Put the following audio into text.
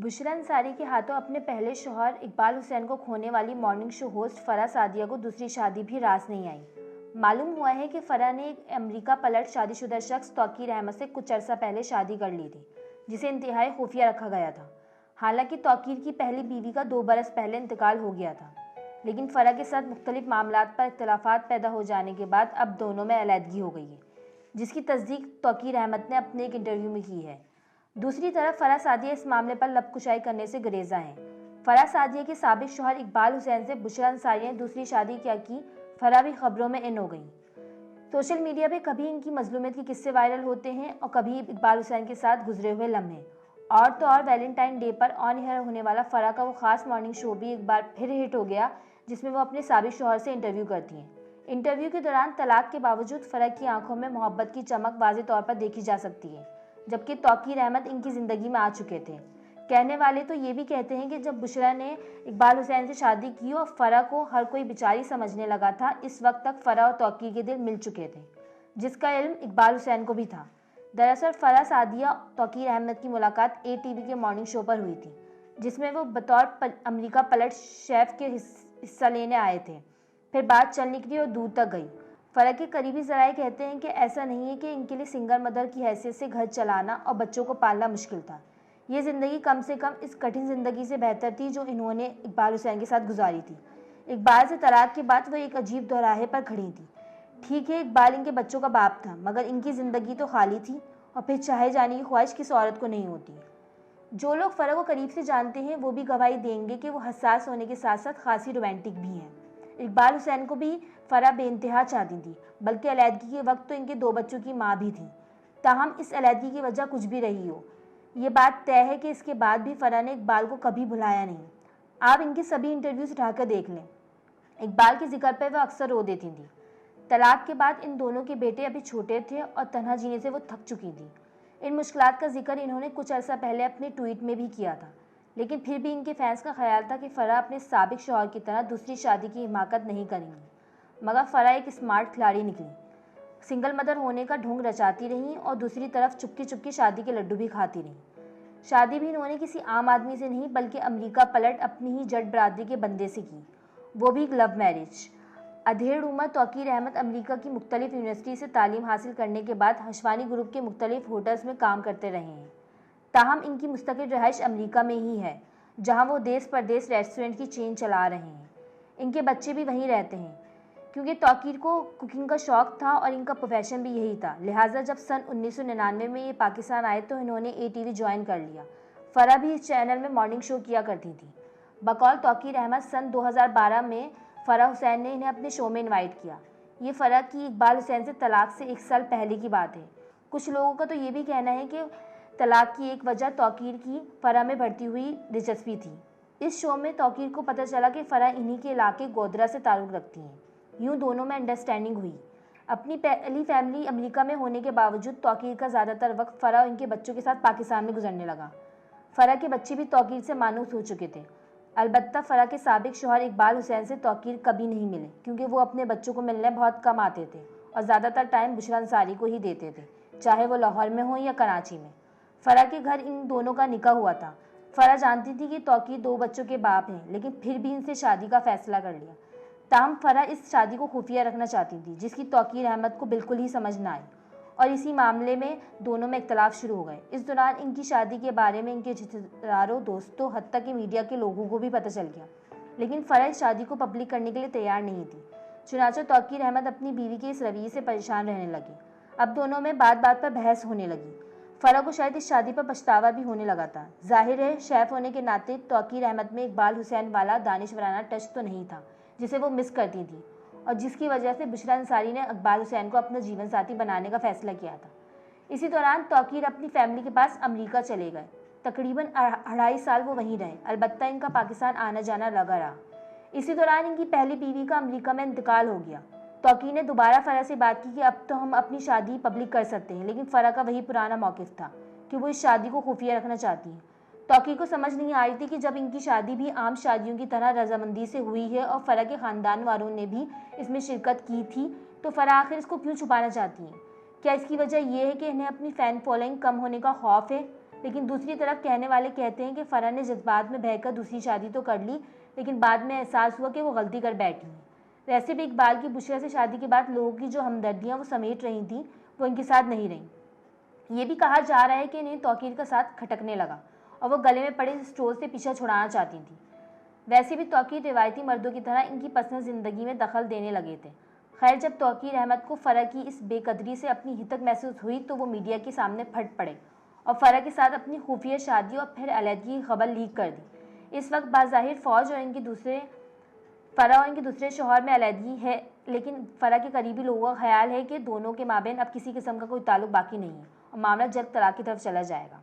बुशरा अंसारी के हाथों अपने पहले शौहर इकबाल हुसैन को खोने वाली morning show host Farah Sadia को दूसरी शादी भी रास नहीं आई। मालूम हुआ है कि फराह ने एक अमेरिका पलट शादीशुदा शख्स तौकीर अहमद से कुछ अरसा पहले शादी कर ली थी, जिसे इंतहाई खुफिया रखा गया था। हालांकि तौकीर की पहली बीवी का 2 बरस पहले इंतकाल हो गया था, लेकिन फराह के साथ मुख्तलिफ मामलात पर इख्तलाफात पैदा हो जाने के बाद अब दोनों में अलहदगी हो गई है, जिसकी तस्दीक तौकीर अहमद ने अपने एक इंटरव्यू में की है। दूसरी तरफ फराह सादिया इस मामले पर लबकुशाई करने से गुरेजा हैं। फराह सादिया के साबिक शौहर इकबाल हुसैन से बुशरा अंसारी ने दूसरी शादी क्या की, फराह भी खबरों में इन हो गई। सोशल मीडिया पे कभी इनकी मजलूमियत के किस्से वायरल होते हैं और कभी इकबाल हुसैन के साथ गुजरे हुए लम्हे। और तो और वैलेंटाइन डे पर ऑन एयर होने वाला फराह का वो खास मॉर्निंग शो भी एक बार फिर हिट हो गया, जिसमें वो अपने साबिक शौहर से इंटरव्यू करती हैं। इंटरव्यू के दौरान तलाक के बावजूद फराह की आंखों में मोहब्बत की चमक वाज़ेह तौर पर देखी जा सकती है, जबकि तौकीर अहमद इनकी ज़िंदगी में आ चुके थे। कहने वाले तो ये भी कहते हैं कि जब बुशरा ने इकबाल हुसैन से शादी की और फराह को हर कोई बेचारी समझने लगा था, इस वक्त तक फराह और तौकीर के दिल मिल चुके थे, जिसका इल्म इकबाल हुसैन को भी था। दरअसल फराह सादिया तौकीर अहमद की मुलाकात ATV के मॉर्निंग शो पर हुई थी, जिसमें वो बतौर अमेरिका पलट शेफ के हिस्सा लेने आए थे। फिर बात चल निकली और दूर तक गई। फराह के करीबी ज़राए कहते हैं कि ऐसा नहीं है कि इनके लिए सिंगल मदर की हैसियत से घर चलाना और बच्चों को पालना मुश्किल था। ये ज़िंदगी कम से कम इस कठिन ज़िंदगी से बेहतर थी जो इन्होंने इकबाल हुसैन के साथ गुजारी थी। इकबाल से तलाक के बाद वो एक अजीब दोराहे पर खड़ी थी। ठीक है, इकबाल इनके बच्चों का बाप था, मगर इनकी ज़िंदगी तो खाली थी, और फिर चाहे जाने की ख्वाहिश किस औरत को नहीं होती। जो लोग फराह को करीब से जानते हैं वो भी गवाही देंगे कि वो हसास होने के साथ साथ खासी रोमांटिक भी हैं। इकबाल हुसैन को भी फराह बेइंतहा चाहती थी, बल्कि अलहदगी के वक्त तो इनके 2 बच्चों की माँ भी थी। ताहम इस अलहदगी की वजह कुछ भी रही हो, ये बात तय है कि इसके बाद भी फराह ने इकबाल को कभी भुलाया नहीं। आप इनके सभी इंटरव्यूज उठाकर देख लें। इकबाल के जिक्र पर वह अक्सर रो देती थी। तलाक के बाद इन दोनों के बेटे अभी छोटे थे और तन्हा जीने से वो थक चुकी थी। इन मुश्किलात का जिक्र इन्होंने कुछ अर्सा पहले अपने ट्वीट में भी किया था, लेकिन फिर भी इनके फैंस का ख्याल था कि फराह अपने साबिक शौहर की तरह दूसरी शादी की हिमाकत नहीं करेंगी। मगर फराह एक स्मार्ट खिलाड़ी निकली, सिंगल मदर होने का ढोंग रचाती रहीं और दूसरी तरफ चुपके चुपके शादी के लड्डू भी खाती रहीं। शादी भी इन्होंने किसी आम आदमी से नहीं बल्कि अमेरिका पलट अपनी ही जट बरादरी के बंदे से की, वो भी लव मैरिज। अधेड़ उम्र तौकीर अहमद अमेरिका की मुख्तलिफ यूनिवर्सिटी से तालीम हासिल करने के बाद हशवानी ग्रुप के मुख्तलिफ होटल्स में काम करते रहे हैं। ताहम इनकी मुस्तकिल रहाइश अमेरिका में ही है, जहां वो देश परदेश रेस्टोरेंट की चेन चला रहे हैं। इनके बच्चे भी वहीं रहते हैं, क्योंकि तौकीर को कुकिंग का शौक़ था और इनका प्रोफेशन भी यही था। लिहाजा जब सन 1999 में ये पाकिस्तान आए तो इन्होंने ATV ज्वाइन कर लिया। फराह भी इस चैनल में मॉर्निंग शो किया करती थी। बकौल तौकीर अहमद सन 2012 में फराह हुसैन ने इन्हें अपने शो में इन्वाइट किया। ये फराह की इकबाल हुसैन से तलाक से 1 साल पहले की बात है। कुछ लोगों का तो ये भी कहना है कि तलाक की एक वजह तौकीर की फराह में बढ़ती हुई दिलचस्पी थी। इस शो में तौकीर को पता चला कि फराह इन्हीं के इलाके गोधरा से ताल्लुक़ रखती हैं। यूँ दोनों में अंडरस्टैंडिंग हुई। अपनी पहली फैमिली अमेरिका में होने के बावजूद तौकीर का ज़्यादातर वक्त फराह और इनके बच्चों के साथ पाकिस्तान में गुजरने लगा। फराह के बच्चे भी तौकीर से मानूस हो चुके थे। अलबत्ता फराह के साबिक शौहर इकबाल हुसैन से तौकीर कभी नहीं मिले, क्योंकि वो अपने बच्चों को मिलने बहुत कम आते थे और ज़्यादातर टाइम बुशरा अंसारी को ही देते थे, चाहे वो लाहौर में हो या कराची में। फराह के घर इन दोनों का निकाह हुआ था। फराह जानती थी कि तौकीर 2 बच्चों के बाप हैं, लेकिन फिर भी इनसे शादी का फैसला कर लिया। ताहम फराह इस शादी को खुफिया रखना चाहती थी, जिसकी तौकीर अहमद को बिल्कुल ही समझ न आई, और इसी मामले में दोनों में इख्तलाफ शुरू हो गए। इस दौरान इनकी शादी के बारे में इनके रिश्तेदारों, दोस्तों, हत्ता कि मीडिया के लोगों को भी पता चल गया, लेकिन फराह इस शादी को पब्लिक करने के लिए तैयार नहीं थी। चुनांचे तौकीर अहमद अपनी बीवी के इस रवैये से परेशान रहने लगी। अब दोनों में बात बात पर बहस होने लगी। फराह को शायद इस शादी पर पछतावा भी होने लगा था। जाहिर है, शेफ होने के नाते तौकीर अहमद में इकबाल हुसैन वाला दानिशवराना टच तो नहीं था, जिसे वो मिस करती थी, और जिसकी वजह से बुशरा अंसारी ने इकबाल हुसैन को अपना जीवन साथी बनाने का फैसला किया था। इसी दौरान तौकीर अपनी फैमिली के पास अमेरिका चले गए। तकरीबन 2.5 साल वो वहीं रहे। अलबत्ता इनका पाकिस्तान आना जाना लगा रहा। इसी दौरान इनकी पहली बीवी का अमेरिका में इंतकाल हो गया। तौकीर ने दोबारा फराह से बात की कि अब तो हम अपनी शादी पब्लिक कर सकते हैं, लेकिन फराह का वही पुराना मौक़िफ़ था कि वो इस शादी को खुफिया रखना चाहती हैं। तौकीर को समझ नहीं आ रही थी कि जब इनकी शादी भी आम शादियों की तरह रजामंदी से हुई है और फराह के ख़ानदान वालों ने भी इसमें शिरकत की थी, तो फराह आखिर इसको क्यों छुपाना चाहती हैं? क्या इसकी वजह यह है कि इन्हें अपनी फ़ैन फॉलोइंग कम होने का खौफ है? लेकिन दूसरी तरफ कहने वाले कहते हैं कि फ़राह ने जज्बात में बहकर दूसरी शादी तो कर ली, लेकिन बाद में एहसास हुआ कि वो गलती कर बैठी हैं। वैसे भी इकबाल की बुशरा से शादी के बाद लोगों की जो हमदर्दियाँ वो समेट रही थी वो इनके साथ नहीं रहीं। ये भी कहा जा रहा है कि इन्हें तौकीर का साथ खटकने लगा और वो गले में पड़े स्टोर से पीछा छुड़ाना चाहती थी। वैसे भी तौकीर रिवायती मर्दों की तरह इनकी पर्सनल ज़िंदगी में दखल देने लगे थे। खैर, जब तौकीर अहमद को फ़राह की इस बेकदरी से अपनी हितक महसूस हुई तो वो मीडिया के सामने फट पड़े और फ़राह के साथ अपनी खुफिया शादी और फिर अलहदगी की खबर लीक कर दी। इस वक्त बाज़ाहिर फ़ौज और फ़राह और इनके दूसरे शौहर में अलहदगी है, लेकिन फ़राह के करीबी लोगों का ख्याल है कि दोनों के माबेन अब किसी किस्म का कोई ताल्लुक बाकी नहीं है और मामला जल्द तलाक की तरफ चला जाएगा।